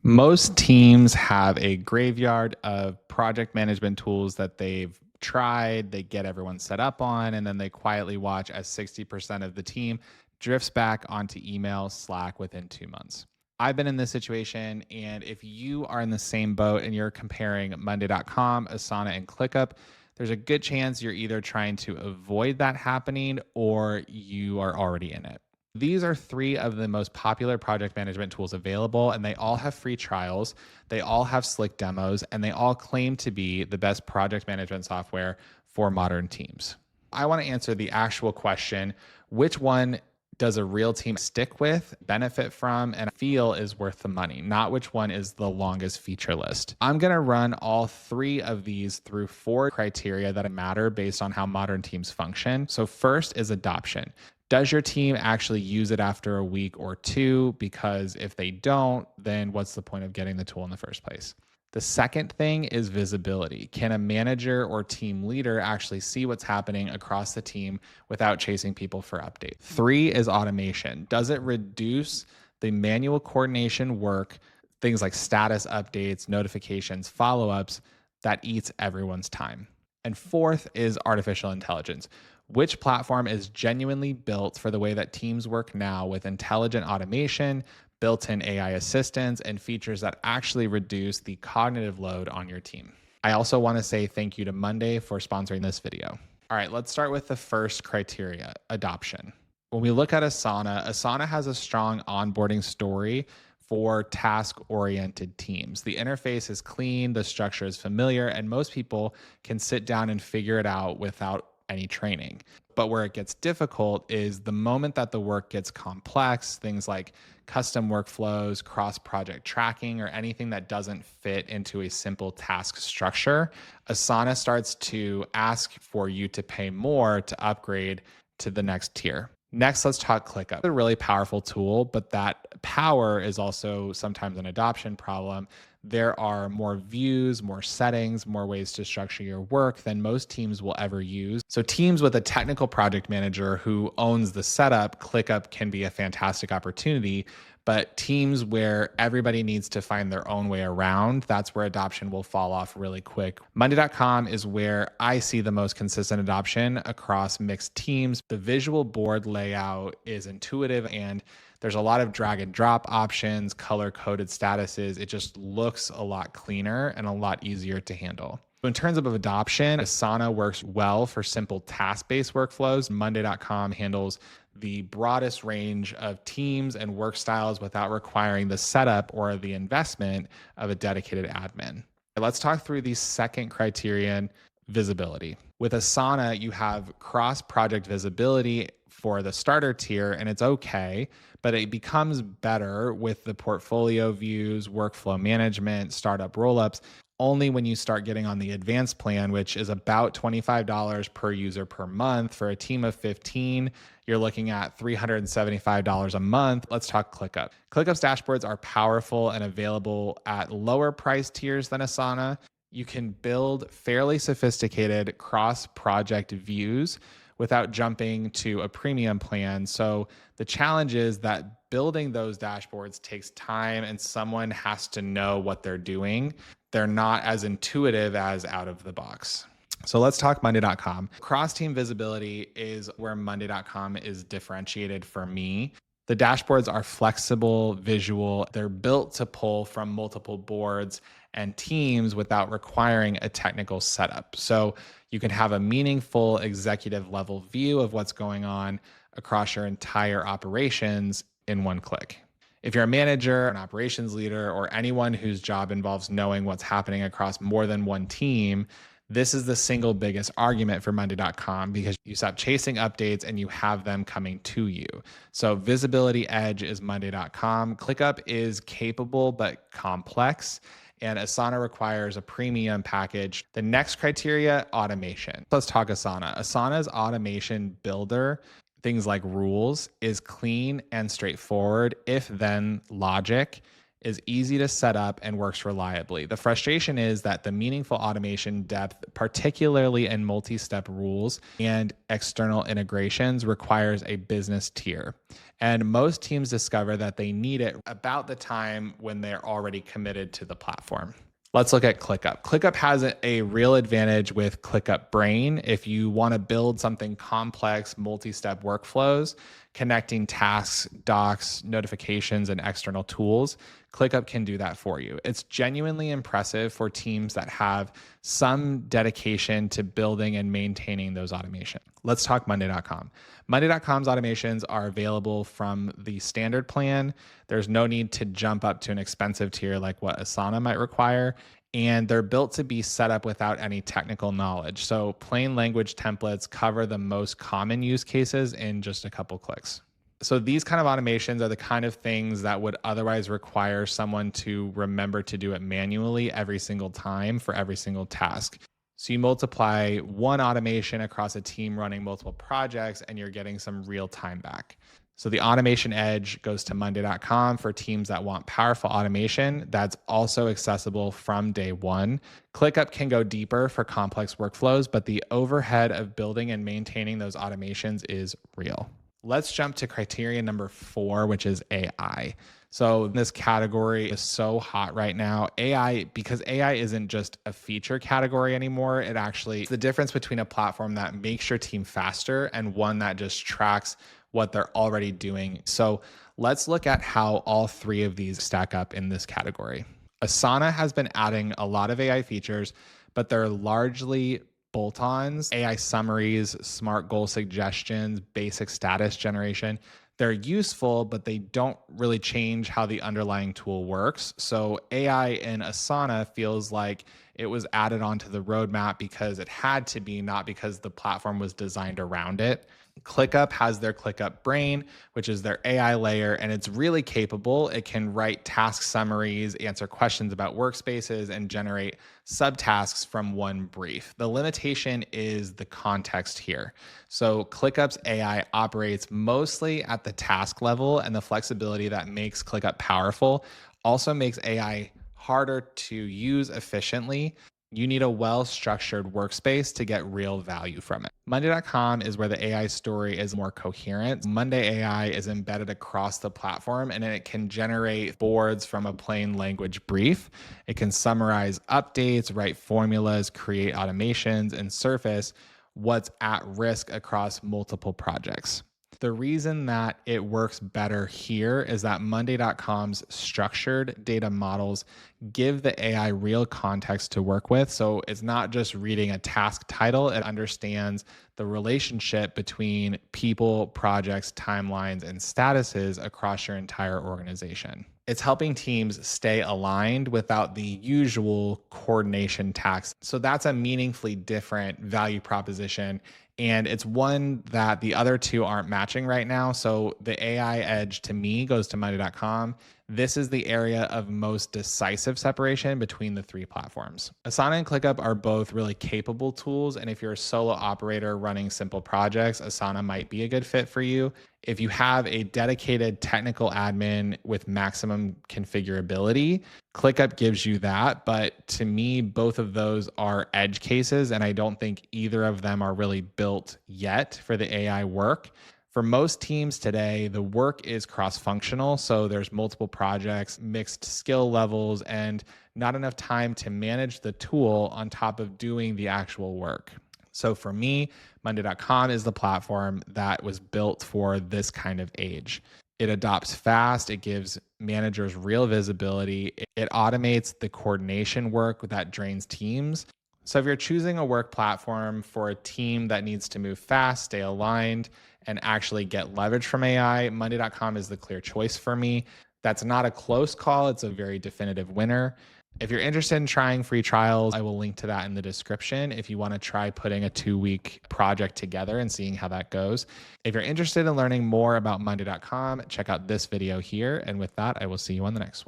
Most teams have a graveyard of project management tools that they've tried, they get everyone set up on, and then they quietly watch as 60% of the team drifts back onto email, Slack within 2 months. I've been in this situation, and if you are in the same boat and you're comparing Monday.com, Asana, and ClickUp, there's a good chance you're either trying to avoid that happening or you are already in it. These are three of the most popular project management tools available, and they all have free trials. They all have slick demos, and they all claim to be the best project management software for modern teams. I want to answer the actual question, which one does a real team stick with, benefit from, and feel is worth the money, not which one is the longest feature list. I'm going to run all three of these through 4 criteria that matter based on how modern teams function. So first is adoption. Does your team actually use it after a week or 2? Because if they don't, then what's the point of getting the tool in the first place? The second thing is visibility. Can a manager or team leader actually see what's happening across the team without chasing people for updates? 3 is automation. Does it reduce the manual coordination work, things like status updates, notifications, follow-ups, that eats everyone's time? And 4th is artificial intelligence. Which platform is genuinely built for the way that teams work now with intelligent automation, built-in AI assistants, and features that actually reduce the cognitive load on your team? I also want to say thank you to Monday for sponsoring this video. All right, let's start with the first criteria, adoption. When we look at Asana, Asana has a strong onboarding story for task-oriented teams. The interface is clean, the structure is familiar, and most people can sit down and figure it out without any training. But where it gets difficult is the moment that the work gets complex, things like custom workflows, cross-project tracking, or anything that doesn't fit into a simple task structure, Asana starts to ask for you to pay more to upgrade to the next tier. Next, let's talk ClickUp. It's a really powerful tool, but that power is also sometimes an adoption problem. There are more views, more settings, more ways to structure your work than most teams will ever use. So teams with a technical project manager who owns the setup, ClickUp can be a fantastic opportunity. But teams where everybody needs to find their own way around, that's where adoption will fall off really quick. Monday.com is where I see the most consistent adoption across mixed teams. The visual board layout is intuitive, and there's a lot of drag and drop options, color-coded statuses. It just looks a lot cleaner and a lot easier to handle. In terms of adoption, Asana works well for simple task-based workflows. Monday.com handles the broadest range of teams and work styles without requiring the setup or the investment of a dedicated admin. Let's talk through the second criterion, visibility. With Asana, you have cross-project visibility for the starter tier, and it's okay, but it becomes better with the portfolio views, workflow management, startup rollups, only when you start getting on the advanced plan, which is about $25 per user per month. For a team of 15, you're looking at $375 a month. Let's talk ClickUp. ClickUp's dashboards are powerful and available at lower price tiers than Asana. You can build fairly sophisticated cross-project views without jumping to a premium plan. So the challenge is that building those dashboards takes time and someone has to know what they're doing. They're not as intuitive as out of the box. So let's talk Monday.com. Cross-team visibility is where Monday.com is differentiated for me. The dashboards are flexible, visual. They're built to pull from multiple boards and teams without requiring a technical setup. So you can have a meaningful executive level view of what's going on across your entire operations in one click. If you're a manager, an operations leader, or anyone whose job involves knowing what's happening across more than one team, this is the single biggest argument for Monday.com because you stop chasing updates and you have them coming to you. So visibility edge is Monday.com. ClickUp is capable but complex, and Asana requires a premium package. The next criteria, automation. Let's talk Asana. Asana's automation builder, things like rules, is clean and straightforward, if then logic, is easy to set up and works reliably. The frustration is that the meaningful automation depth, particularly in multi step rules and external integrations, requires a business tier. And most teams discover that they need it about the time when they're already committed to the platform. Let's look at ClickUp. ClickUp has a real advantage with ClickUp Brain. If you want to build something complex, multi-step workflows, connecting tasks, docs, notifications, and external tools, ClickUp can do that for you. It's genuinely impressive for teams that have some dedication to building and maintaining those automations. Let's talk Monday.com. Monday.com's automations are available from the standard plan. There's no need to jump up to an expensive tier like what Asana might require. And they're built to be set up without any technical knowledge. So plain language templates cover the most common use cases in just a couple clicks. So these kind of automations are the kind of things that would otherwise require someone to remember to do it manually every single time for every single task. So you multiply one automation across a team running multiple projects and you're getting some real time back. So the automation edge goes to Monday.com for teams that want powerful automation that's also accessible from day one. ClickUp can go deeper for complex workflows, but the overhead of building and maintaining those automations is real. Let's jump to criteria number 4, which is AI. So this category is so hot right now. AI, because AI isn't just a feature category anymore. It actually is the difference between a platform that makes your team faster and one that just tracks what they're already doing. So let's look at how all 3 of these stack up in this category. Asana has been adding a lot of AI features, but they're largely bolt-ons, AI summaries, smart goal suggestions, basic status generation. They're useful, but they don't really change how the underlying tool works. So AI in Asana feels like it was added onto the roadmap because it had to be, not because the platform was designed around it. ClickUp has their ClickUp Brain, which is their AI layer, and it's really capable. It can write task summaries, answer questions about workspaces, and generate subtasks from one brief. The limitation is the context here. So ClickUp's AI operates mostly at the task level, and the flexibility that makes ClickUp powerful also makes AI harder to use efficiently. You need a well-structured workspace to get real value from it. Monday.com is where the AI story is more coherent. Monday AI is embedded across the platform and it can generate boards from a plain language brief. It can summarize updates, write formulas, create automations, and surface what's at risk across multiple projects. The reason that it works better here is that Monday.com's structured data models give the AI real context to work with. So it's not just reading a task title, it understands the relationship between people, projects, timelines, and statuses across your entire organization. It's helping teams stay aligned without the usual coordination tasks. So that's a meaningfully different value proposition. And it's one that the other 2 aren't matching right now. So the AI edge to me goes to Monday.com. This is the area of most decisive separation between the 3 platforms. Asana and ClickUp are both really capable tools. And if you're a solo operator running simple projects, Asana might be a good fit for you. If you have a dedicated technical admin with maximum configurability, ClickUp gives you that. But to me, both of those are edge cases, and I don't think either of them are really built yet for the AI work. For most teams today, the work is cross-functional. So there's multiple projects, mixed skill levels, and not enough time to manage the tool on top of doing the actual work. So for me, Monday.com is the platform that was built for this kind of age. It adopts fast. It gives managers real visibility. It automates the coordination work that drains teams. So if you're choosing a work platform for a team that needs to move fast, stay aligned, and actually get leverage from AI, Monday.com is the clear choice for me. That's not a close call. It's a very definitive winner. If you're interested in trying free trials, I will link to that in the description if you want to try putting a 2-week project together and seeing how that goes. If you're interested in learning more about Monday.com, check out this video here. And with that, I will see you on the next one.